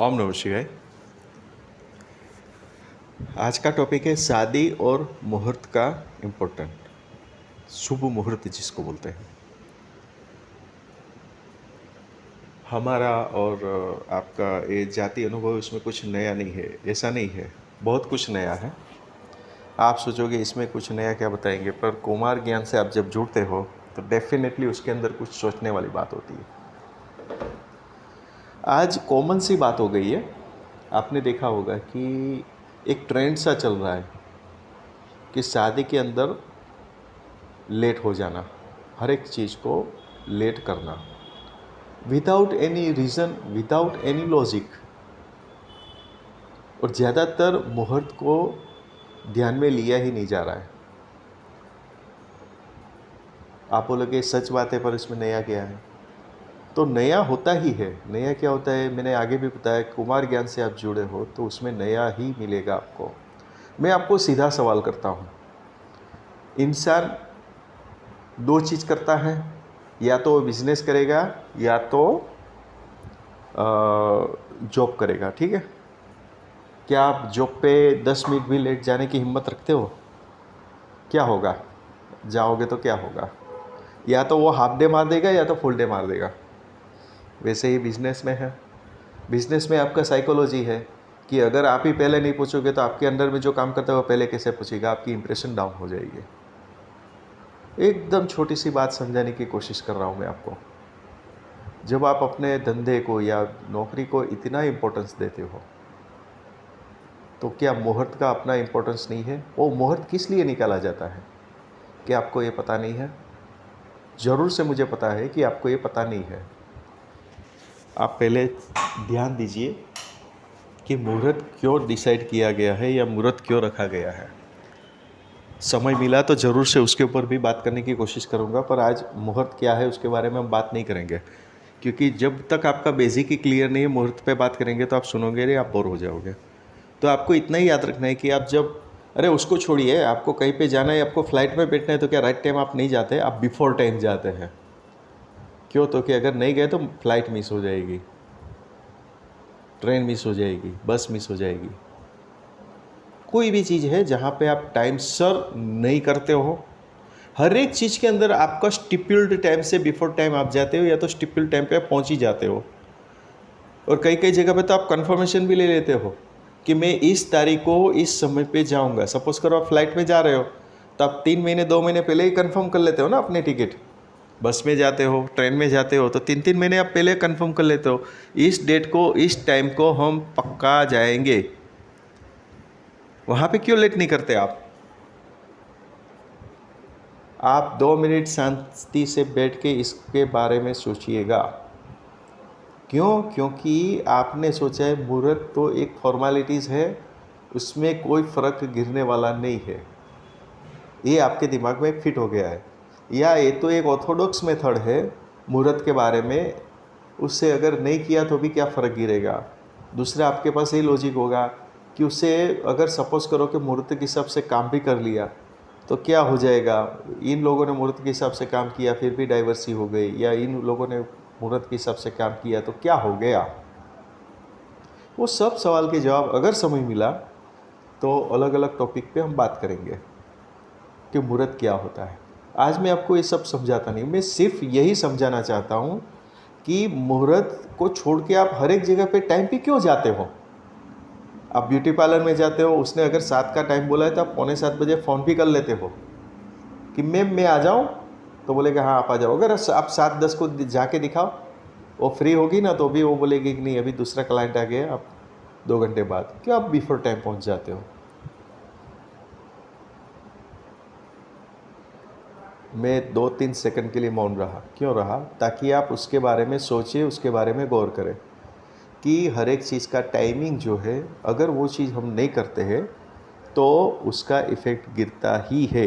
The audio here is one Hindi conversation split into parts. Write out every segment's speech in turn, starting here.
ओम नमः शिवाय। आज का टॉपिक है शादी और मुहूर्त का इम्पोर्टेंट, शुभ मुहूर्त जिसको बोलते हैं। हमारा और आपका ये जाति अनुभव, इसमें कुछ नया नहीं है, ऐसा नहीं है, बहुत कुछ नया है। आप सोचोगे इसमें कुछ नया क्या बताएंगे, पर कुमार ज्ञान से आप जब जुड़ते हो तो डेफिनेटली उसके अंदर कुछ सोचने वाली बात होती है। आज कॉमन सी बात हो गई है। आपने देखा होगा कि एक ट्रेंड सा चल रहा है कि शादी के अंदर लेट हो जाना, हर एक चीज़ को लेट करना, without any reason, without any logic. और ज़्यादातर मुहूर्त को ध्यान में लिया ही नहीं जा रहा है। आप बोलोगे सच बात है, पर इसमें नया क्या है? तो नया होता ही है। नया क्या होता है, मैंने आगे भी बताया, कुमार ज्ञान से आप जुड़े हो तो उसमें नया ही मिलेगा आपको। मैं आपको सीधा सवाल करता हूँ, इंसान दो चीज़ करता है, या तो बिजनेस करेगा या तो जॉब करेगा, ठीक है? क्या आप जॉब पे 10 मिनट भी लेट जाने की हिम्मत रखते हो? क्या होगा? जाओगे तो क्या होगा? या तो वो हाफ डे मार देगा या तो फुल डे मार देगा। वैसे ही बिजनेस में है। बिजनेस में आपका साइकोलॉजी है कि अगर आप ही पहले नहीं पूछोगे तो आपके अंडर में जो काम करता है वो पहले कैसे पूछेगा, आपकी इंप्रेशन डाउन हो जाएगी। एकदम छोटी सी बात समझाने की कोशिश कर रहा हूँ मैं आपको। जब आप अपने धंधे को या नौकरी को इतना इम्पोर्टेंस देते हो तो क्या मुहूर्त का अपना इम्पोर्टेंस नहीं है? वो मुहूर्त किस लिए निकाला जाता है, क्या आपको ये पता नहीं है? ज़रूर से मुझे पता है कि आपको ये पता नहीं है। आप पहले ध्यान दीजिए कि मुहूर्त क्यों डिसाइड किया गया है या मुहूर्त क्यों रखा गया है। समय मिला तो ज़रूर से उसके ऊपर भी बात करने की कोशिश करूँगा, पर आज मुहूर्त क्या है उसके बारे में हम बात नहीं करेंगे, क्योंकि जब तक आपका बेसिक ही क्लियर नहीं है, मुहूर्त पे बात करेंगे तो आप सुनोगे नहीं, आप बोर हो जाओगे। तो आपको इतना ही याद रखना है कि आप जब, अरे उसको छोड़िए, आपको कहीं पे जाना है, आपको फ्लाइट में बैठना है, तो क्या राइट टाइम आप नहीं जाते, आप बिफोर टाइम जाते हैं। क्यों? तो कि अगर नहीं गए तो फ्लाइट मिस हो जाएगी, ट्रेन मिस हो जाएगी, बस मिस हो जाएगी। कोई भी चीज़ है जहाँ पे आप टाइम सर नहीं करते हो, हर एक चीज़ के अंदर आपका स्टिप्यूल्ड टाइम से बिफोर टाइम आप जाते हो, या तो स्टिप्यूल्ड टाइम पे पहुँच ही जाते हो। और कई कई जगह पे तो आप कंफर्मेशन भी ले लेते हो कि मैं इस तारीख को इस समय पे जाऊंगा। सपोज करो आप फ्लाइट में जा रहे हो तो आप 3 महीने 2 महीने पहले ही कंफर्म कर लेते हो ना अपने टिकट। बस में जाते हो, ट्रेन में जाते हो तो 3-3 महीने आप पहले कंफर्म कर लेते हो, इस डेट को, इस टाइम को हम पक्का जाएंगे। वहाँ पे क्यों लेट नहीं करते आप? 2 मिनट शांति से बैठ के इसके बारे में सोचिएगा। क्यों? क्योंकि आपने सोचा है मुहूर्त तो एक फॉर्मेलिटीज़ है, उसमें कोई फ़र्क गिरने वाला नहीं है, ये आपके दिमाग में फिट हो गया है। या ये तो एक ऑर्थोडॉक्स मेथड है मुहूर्त के बारे में, उससे अगर नहीं किया तो भी क्या फ़र्क गिरेगा। दूसरा, आपके पास ये लॉजिक होगा कि उससे अगर सपोज़ करो कि मुहूर्त के हिसाब से काम भी कर लिया तो क्या हो जाएगा, इन लोगों ने मुहूर्त के हिसाब से काम किया फिर भी डाइवर्सी हो गई, या इन लोगों ने मुहूर्त के हिसाब से काम किया तो क्या हो गया। वो सब सवाल के जवाब अगर समय मिला तो अलग अलग टॉपिक पे हम बात करेंगे कि मुहूर्त क्या होता है। आज मैं आपको ये सब समझाता नहीं, मैं सिर्फ यही समझाना चाहता हूँ कि मुहूर्त को छोड़ के आप हर एक जगह पे टाइम पे क्यों जाते हो। आप ब्यूटी पार्लर में जाते हो, उसने अगर 7 का टाइम बोला है तो आप 6:45 बजे फ़ोन भी कर लेते हो कि मैम मैं आ जाऊँ, तो बोलेगा हाँ आप आ जाओ। अगर आप 7:10 को जाके दिखाओ, वो फ्री होगी ना, तो भी वो बोलेगी कि नहीं अभी दूसरा क्लाइंट आ गया, आप 2 घंटे बाद। क्यों आप बिफोर टाइम पहुंच जाते हो? मैं 2-3 सेकंड के लिए मौन रहा। क्यों रहा? ताकि आप उसके बारे में सोचिए, उसके बारे में गौर करें कि हर एक चीज़ का टाइमिंग जो है, अगर वो चीज़ हम नहीं करते हैं तो उसका इफ़ेक्ट गिरता ही है।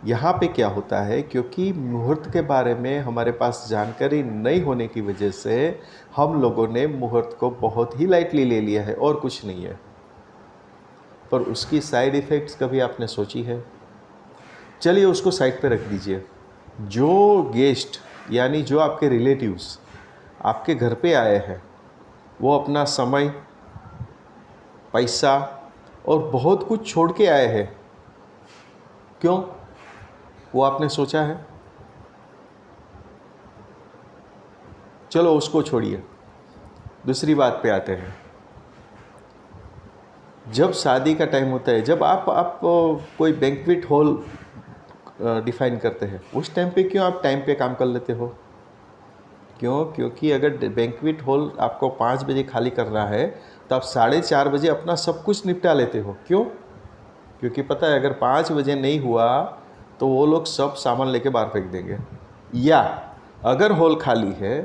यहाँ पे क्या होता है, क्योंकि मुहूर्त के बारे में हमारे पास जानकारी नहीं होने की वजह से हम लोगों ने मुहूर्त को बहुत ही लाइटली ले लिया है, और कुछ नहीं है। पर उसकी साइड इफ़ेक्ट्स कभी आपने सोची है? चलिए उसको साइड पे रख दीजिए। जो गेस्ट यानी जो आपके रिलेटिव्स आपके घर पे आए हैं, वो अपना समय, पैसा और बहुत कुछ छोड़ के आए हैं। क्यों? वो आपने सोचा है? चलो उसको छोड़िए, दूसरी बात पे आते हैं। जब शादी का टाइम होता है, जब आप कोई बैंक्वेट हॉल डिफाइन करते हैं, उस टाइम पे क्यों आप टाइम पे काम कर लेते हो? क्यों? क्योंकि अगर बैंक्वेट हॉल आपको 5 बजे खाली करना है तो आप 4:30 बजे अपना सब कुछ निपटा लेते हो। क्यों? क्योंकि पता है अगर 5 बजे नहीं हुआ तो वो लोग सब सामान लेके बाहर फेंक देंगे, या अगर हॉल खाली है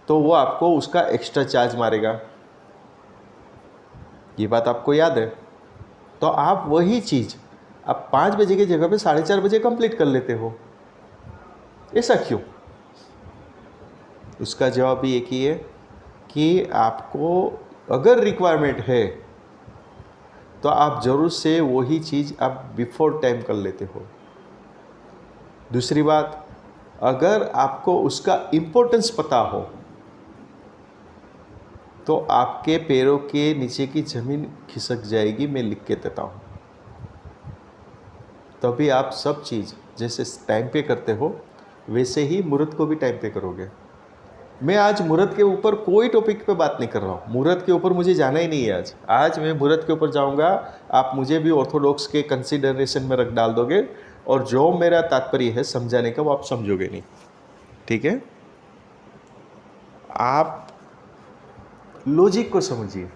तो वो आपको उसका एक्स्ट्रा चार्ज मारेगा। ये बात आपको याद है? तो आप वही चीज़ आप 5 बजे की जगह पे 4:30 बजे कंप्लीट कर लेते हो। ऐसा क्यों? उसका जवाब भी एक ही है कि आपको अगर रिक्वायरमेंट है तो आप ज़रूर से वही चीज़ आप बिफोर टाइम कर लेते हो। दूसरी बात, अगर आपको उसका इम्पोर्टेंस पता हो तो आपके पैरों के नीचे की ज़मीन खिसक जाएगी, मैं लिख के देता हूँ। तभी आप सब चीज़ जैसे टाइम पे करते हो वैसे ही मुहूर्त को भी टाइम पे करोगे। मैं आज मुहूर्त के ऊपर कोई टॉपिक पे बात नहीं कर रहा हूँ, मुहूर्त के ऊपर मुझे जाना ही नहीं है। आज मैं मुहूर्त के ऊपर जाऊँगा, आप मुझे भी ऑर्थोडॉक्स के कंसिडरेशन में रख डाल दोगे और जो मेरा तात्पर्य है समझाने का वो आप समझोगे नहीं। ठीक है? आप लॉजिक को समझिए।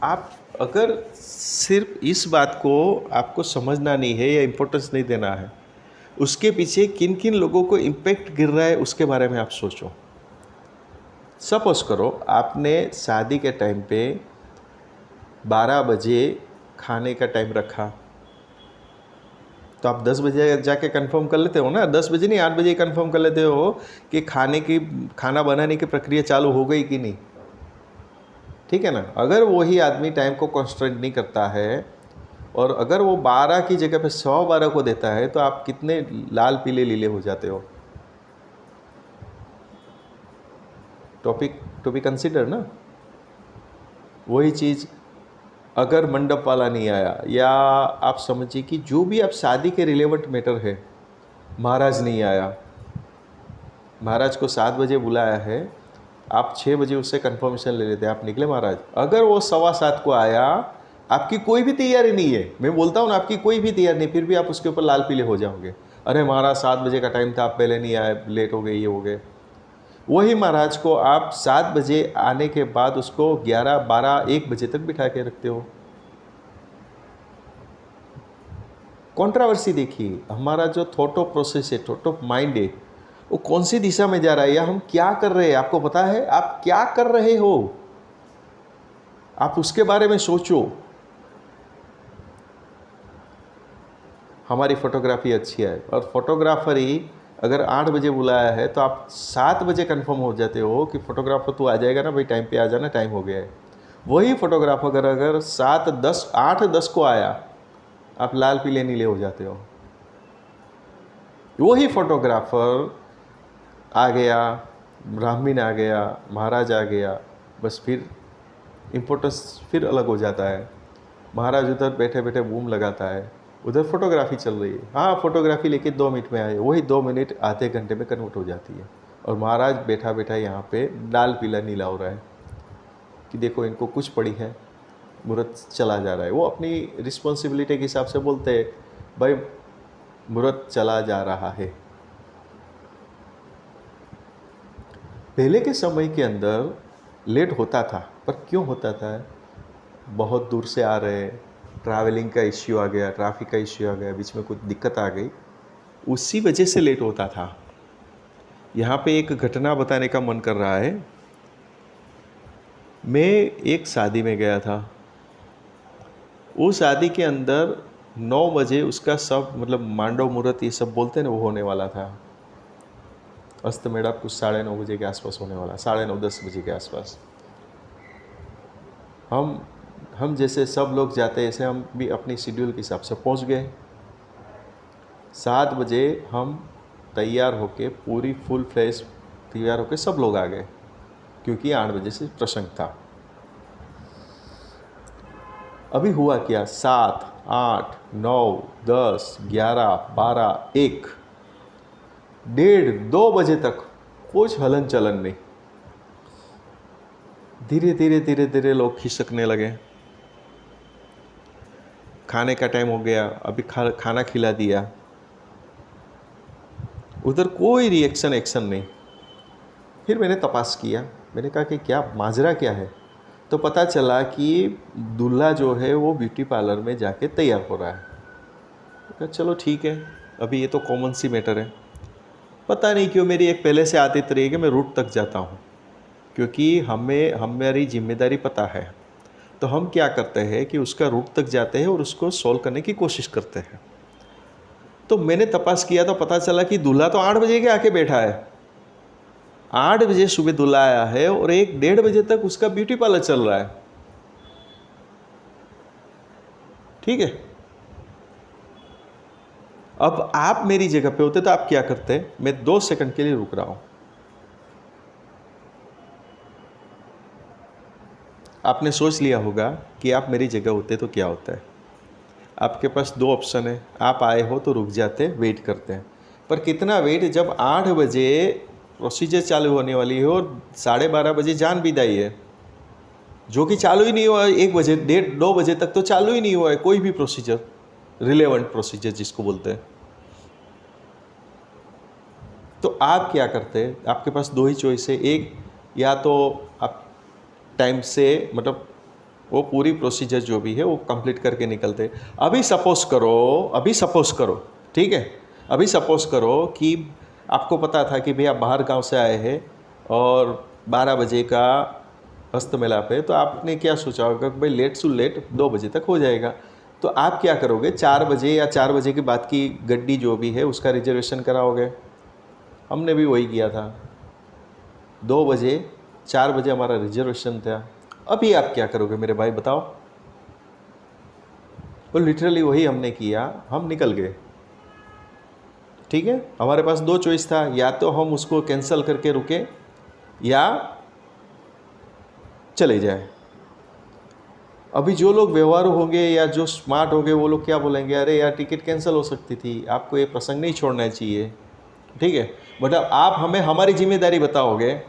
आप अगर सिर्फ इस बात को आपको समझना नहीं है या इम्पोर्टेंस नहीं देना है, उसके पीछे किन किन लोगों को इम्पैक्ट गिर रहा है उसके बारे में आप सोचो। सपोज करो आपने शादी के टाइम पे 12 बजे खाने का टाइम रखा, तो आप 10 बजे जाके कंफर्म कर लेते हो ना, 10 बजे नहीं 8 बजे कंफर्म कर लेते हो कि खाना बनाने की प्रक्रिया चालू हो गई कि नहीं। ठीक है ना? अगर वही आदमी टाइम को कॉन्स्टेंट नहीं करता है और अगर वो 12 की जगह पे 12:15 को देता है तो आप कितने लाल पीले लीले हो जाते हो। टॉपिक टू बी कंसिडर ना। वही चीज़ अगर मंडप वाला नहीं आया, या आप समझिए कि जो भी आप शादी के रिलेवेंट मैटर है, महाराज नहीं आया, महाराज को 7 बजे बुलाया है, आप 6 बजे उससे कंफर्मेशन ले लेते हैं, आप निकले महाराज, अगर वो 7:15 को आया, आपकी कोई भी तैयारी नहीं है, मैं बोलता हूँ ना आपकी कोई भी तैयारी नहीं, फिर भी आप उसके ऊपर लाल पीले हो जाओगे। अरे महाराज 7 बजे का टाइम था, आप पहले नहीं आए, लेट हो गए, ये हो गए। वही महाराज को आप 7 बजे आने के बाद उसको 11, 12, 1 बजे तक बिठा के रखते हो। कंट्रोवर्सी देखिए, हमारा जो थॉट ऑफ प्रोसेस है, थॉट ऑफ माइंड है, वो कौन सी दिशा में जा रहा है या हम क्या कर रहे हैं, आपको पता है? आप क्या कर रहे हो, आप उसके बारे में सोचो। हमारी फोटोग्राफी अच्छी है और फोटोग्राफर ही अगर 8 बजे बुलाया है तो आप 7 बजे कंफर्म हो जाते हो कि फोटोग्राफर तू आ जाएगा ना भाई, टाइम पे आ जाना, टाइम हो गया है। वही फोटोग्राफर अगर 7, 10, 8, 10 को आया, आप लाल पीले नीले हो जाते हो। वही फोटोग्राफर आ गया, ब्राह्मण आ गया, महाराज आ गया, बस फिर इम्पोर्टेंस फिर अलग हो जाता है। महाराज उधर बैठे बैठे बूम लगाता है, उधर फोटोग्राफी चल रही है, हाँ फोटोग्राफी लेके 2 मिनट में आए, वही 2 मिनट आधे घंटे में कन्वर्ट हो जाती है और महाराज बैठा बैठा यहाँ पे लाल पीला नीला हो रहा है कि देखो इनको कुछ पड़ी है, मुहूर्त चला जा रहा है। वो अपनी रिस्पॉन्सिबिलिटी के हिसाब से बोलते हैं भाई मुहूर्त चला जा रहा है। पहले के समय के अंदर लेट होता था, पर क्यों होता था? बहुत दूर से आ रहे, ट्रैवलिंग का इश्यू आ गया, ट्रैफिक का इश्यू आ गया, बीच में कुछ दिक्कत आ गई, उसी वजह से लेट होता था। यहाँ पे एक घटना बताने का मन कर रहा है। मैं एक शादी में गया था, वो शादी के अंदर 9 बजे उसका सब मतलब मांडव मुहूर्त ये सब बोलते हैं ना, वो होने वाला था। अस्तमेड़ा कुछ 9:30 बजे के आसपास होने वाला, 9:30, 10 बजे के आसपास। हम जैसे सब लोग जाते हैं ऐसे हम भी अपनी शेड्यूल के हिसाब से पहुंच गए। 7 बजे हम तैयार होके पूरी फुल फ्लैश तैयार होके सब लोग आ गए। क्योंकि 8 बजे से प्रसंग था। अभी हुआ क्या, 7, 8, 9, 10, 11, 12, 1, 1:30, 2 बजे तक कुछ हलन चलन नहीं। धीरे धीरे धीरे धीरे लोग खिसकने लगे। खाने का टाइम हो गया, अभी खाना खिला दिया, उधर कोई रिएक्शन एक्शन नहीं। फिर मैंने तपास किया, मैंने कहा कि क्या माजरा क्या है। तो पता चला कि दूल्हा जो है वो ब्यूटी पार्लर में जाके तैयार हो रहा है। तो कहा चलो ठीक है, अभी ये तो कॉमन सी मैटर है। पता नहीं क्यों मेरी एक पहले से आदत रही है कि मैं रूट तक जाता हूँ, क्योंकि हमारी जिम्मेदारी पता है। तो हम क्या करते हैं कि उसका रूट तक जाते हैं और उसको सॉल्व करने की कोशिश करते हैं। तो मैंने तपास किया तो पता चला कि दूल्हा तो 8 बजे के आके बैठा है। 8 बजे सुबह दूल्हा आया है और 1-1:30 बजे तक उसका ब्यूटी पार्लर चल रहा है। ठीक है, अब आप मेरी जगह पे होते तो आप क्या करते? मैं 2 सेकंड के लिए रुक रहा हूं। आपने सोच लिया होगा कि आप मेरी जगह होते तो क्या होता है। आपके पास 2 ऑप्शन है, आप आए हो तो रुक जाते, वेट करते हैं। पर कितना वेट, जब 8 बजे प्रोसीजर चालू होने वाली है और 12:30 बजे जान विदाई है, जो कि चालू ही नहीं हुआ है। 1 बजे 1:30-2 बजे तक तो चालू ही नहीं हुआ है कोई भी प्रोसीजर, रिलेवेंट प्रोसीजर जिसको बोलते हैं। तो आप क्या करते हैं? आपके पास 2 ही चॉइस है। एक, या तो आप टाइम से मतलब वो पूरी प्रोसीजर जो भी है वो कंप्लीट करके निकलते। अभी सपोज करो, ठीक है, अभी सपोज करो कि आपको पता था कि भैया बाहर गांव से आए हैं और 12 बजे का अस्त मिलाप है, तो आपने क्या सोचा होगा कि भाई लेट से लेट 2 बजे तक हो जाएगा। तो आप क्या करोगे, 4 बजे या 4 बजे के बाद की गड्डी जो भी है उसका रिजर्वेशन कराओगे। हमने भी वही किया था, 2 बजे 4 बजे हमारा रिजर्वेशन था। अभी आप क्या करोगे मेरे भाई बताओ? तो लिटरली वही हमने किया, हम निकल गए। ठीक है, हमारे पास 2 चॉइस था, या तो हम उसको कैंसिल करके रुके या चले जाए। अभी जो लोग व्यवहार होंगे या जो स्मार्ट होंगे वो लोग क्या बोलेंगे, अरे यार टिकट कैंसिल हो सकती थी, आपको ये प्रसंग नहीं छोड़ना चाहिए। ठीक है, बट आप हमें हमारी जिम्मेदारी बताओगे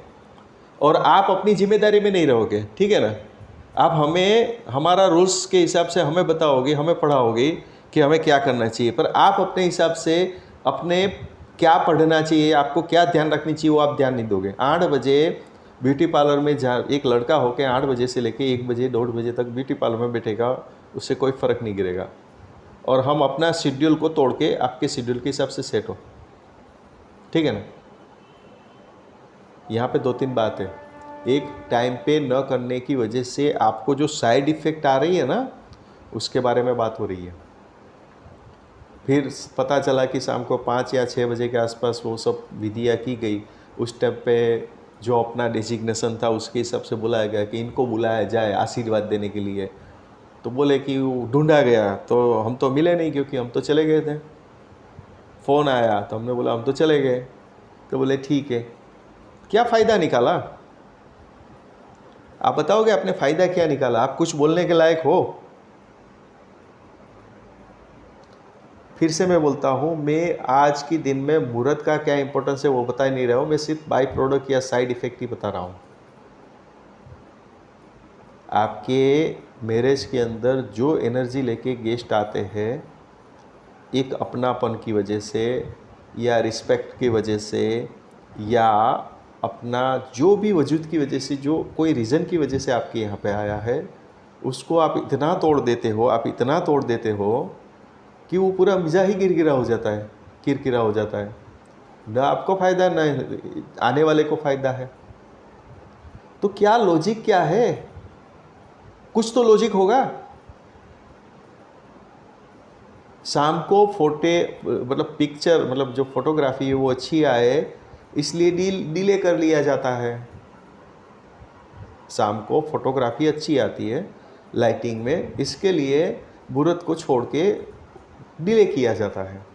और आप अपनी जिम्मेदारी में नहीं रहोगे। ठीक है ना, आप हमें हमारा रूल्स के हिसाब से हमें बताओगे, हमें पढ़ाओगे कि हमें क्या करना चाहिए, पर आप अपने हिसाब से अपने क्या पढ़ना चाहिए, आपको क्या ध्यान रखनी चाहिए वो आप ध्यान नहीं दोगे। 8 बजे ब्यूटी पार्लर में जा एक लड़का होकर 8 बजे से लेके 1 बजे 1:30 बजे तक ब्यूटी पार्लर में बैठेगा, उससे कोई फ़र्क नहीं गिरेगा। और हम अपना शेड्यूल को तोड़ के आपके शेड्यूल के हिसाब से सेट हो। ठीक है ना, यहाँ पे 2-3 बात है। एक, टाइम पे न करने की वजह से आपको जो साइड इफ़ेक्ट आ रही है ना, उसके बारे में बात हो रही है। फिर पता चला कि शाम को 5 या 6 बजे के आसपास वो सब विधियाँ की गई। उस टाइम पे जो अपना डेजिग्नेशन था उसके हिसाब से बुलाया गया कि इनको बुलाया जाए आशीर्वाद देने के लिए। तो बोले कि वो ढूंढा गया, तो हम तो मिले नहीं क्योंकि हम तो चले गए थे। फ़ोन आया तो हमने बोला हम तो चले गए। तो बोले ठीक है, क्या फ़ायदा निकाला? आप बताओगे आपने फ़ायदा क्या निकाला? आप कुछ बोलने के लायक हो? फिर से मैं बोलता हूँ, मैं आज के दिन में मुहूर्त का क्या इंपॉर्टेंस है वो बता ही नहीं रहा हूँ, मैं सिर्फ बाई प्रोडक्ट या साइड इफ़ेक्ट ही बता रहा हूँ। आपके मैरिज के अंदर जो एनर्जी लेके गेस्ट आते हैं, एक अपनापन की वजह से या रिस्पेक्ट की वजह से या अपना जो भी वजूद की वजह से, जो कोई रीज़न की वजह से आपके यहाँ पे आया है, उसको आप इतना तोड़ देते हो कि वो पूरा मिजाज ही किरकिरा हो जाता है। ना आपको फ़ायदा ना आने वाले को फ़ायदा है। तो क्या लॉजिक क्या है? कुछ तो लॉजिक होगा। शाम को पिक्चर मतलब जो फोटोग्राफी है वो अच्छी आए, इसलिए डिले कर लिया जाता है। शाम को फोटोग्राफी अच्छी आती है लाइटिंग में, इसके लिए मुहूर्त को छोड़ के डिले किया जाता है।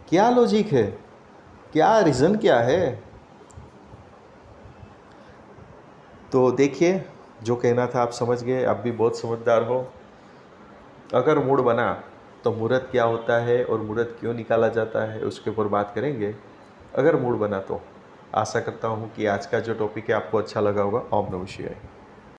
क्या लॉजिक है? क्या रीज़न क्या है? तो देखिए, जो कहना था आप समझ गए, आप भी बहुत समझदार हो। अगर मूड बना तो मुहूर्त क्या होता है और मुहूर्त क्यों निकाला जाता है उसके ऊपर बात करेंगे, अगर मूड बना तो। आशा करता हूँ कि आज का जो टॉपिक है आपको अच्छा लगा होगा। ओम नमः शिवाय।